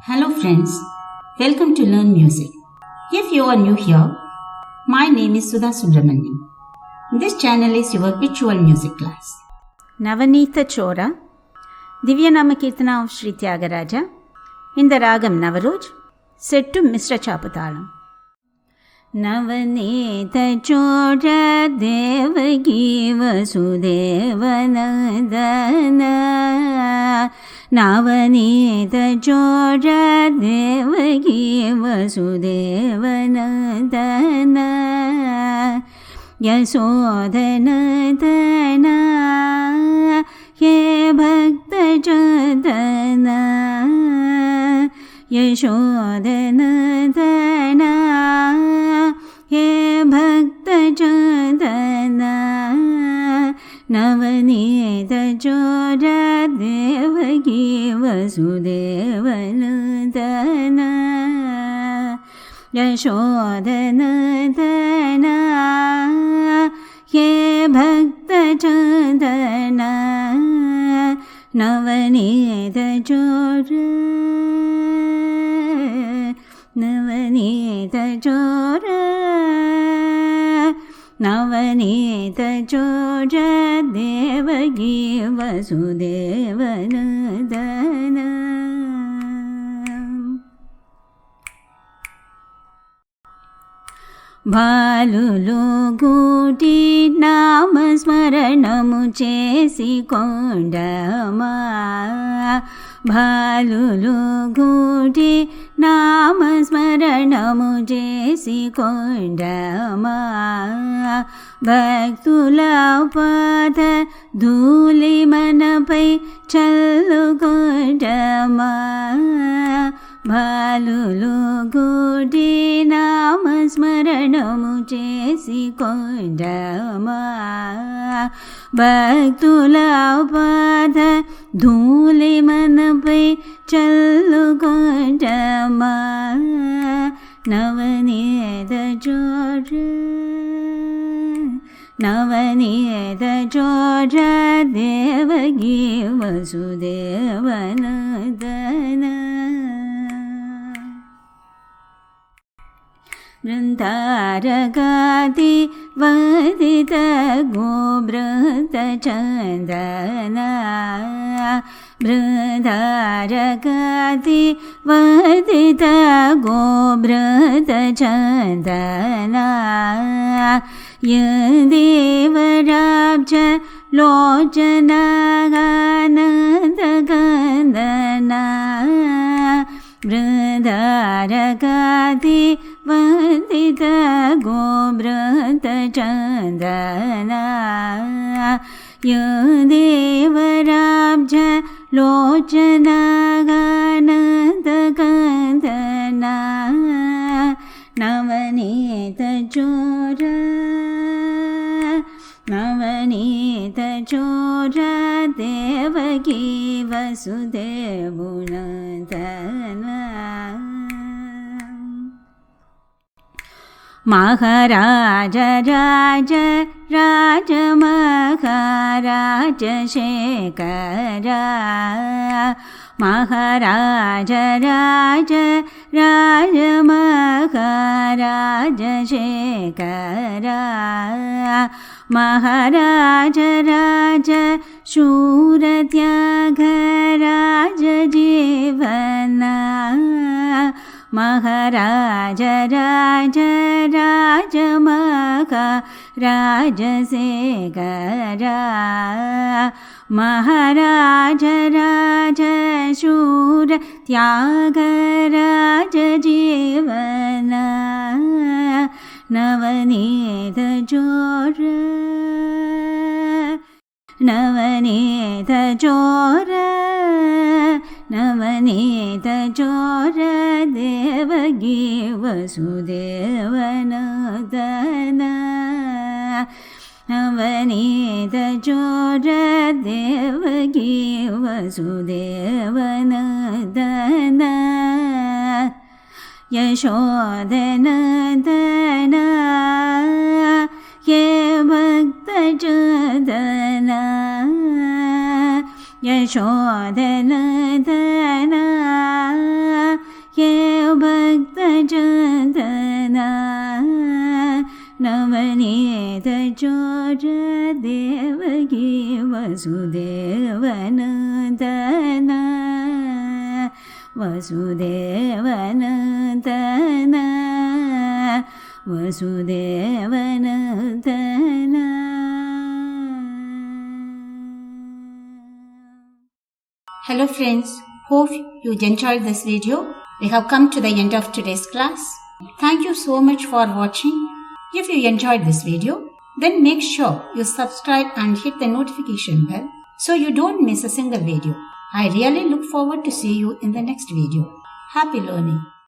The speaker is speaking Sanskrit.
Hello friends, welcome to Learn Music. If you are new here, my name is Sudha Subramanian. This channel is your virtual music class. Navanitha Chora, Divyanama Kirtana of Sri Tyagaraja, in the Ragam Navaroj, set to Mr. Chapatalam. Navanitha Chora Devagi Vasudevanandana Navanitha Chora Devagi Vasudevanandana Yasodhanandana Ye Bhakta Chandana Yasodhanandana Ye Bhakta Chandana Navanitha Chora Devagi Vasudevanandana Yasodhanandana Ye Bhakta Chandana Navanitha Chora Navanitha Chora Navanitha Chora Devagi Vasudevanandana Bhalulu Guti Namasmaranamu Chesi Kondama Bhalulu Guti Namasmaranamu Chesi Kondama Bhaktula Pada Dhuli Manapai Challu Kondama Bhalulu Guti Namasmaranamu Chesi Kondama Bhaktula Pada Dhuli Manapai Challu Kondama Navanitha Chora Navanitha Chora Devagi Vasudevanandana Vrindaragati Vadita Gobrata Chandana Vrindaragati Vadita Gobrata Chandana Yadevarabja Lochana Gananda Gandana Vrindaragati Vandita Gobrata Chandana Yadevarabja Lochana Gananda Gandana Navanitha Chora Navanitha Chora Devagi Vasudevanandana Maharaja Raja Raja Maharaja Shekhara Maharaja Raja Raja Maharaja Shekhara Maharaja Raja Shura Tyagaraja Jivana Maharaja Raja Raja Maharaja Shekhara Maharaja Raja Shura Tyagaraja Jivana Navanitha Chora Navanitha Chora Navanitha Chora Devagi Vasudevanandana Navanitha Chora Devagi Vasudevanandana Yasodhanandana Ye Bhakta Chandana Yasodhanandana हे भक्तजनना नवनीत चोर Devaki वसुदेवनन्दना वसुदेवनन्दना वसुदेवनन्दना. Hello friends, hope you enjoyed this video. We have come to the end of today's class. Thank you so much for watching. If you enjoyed this video, then make sure you subscribe and hit the notification bell so you don't miss a single video. I really look forward to see you in the next video. Happy learning!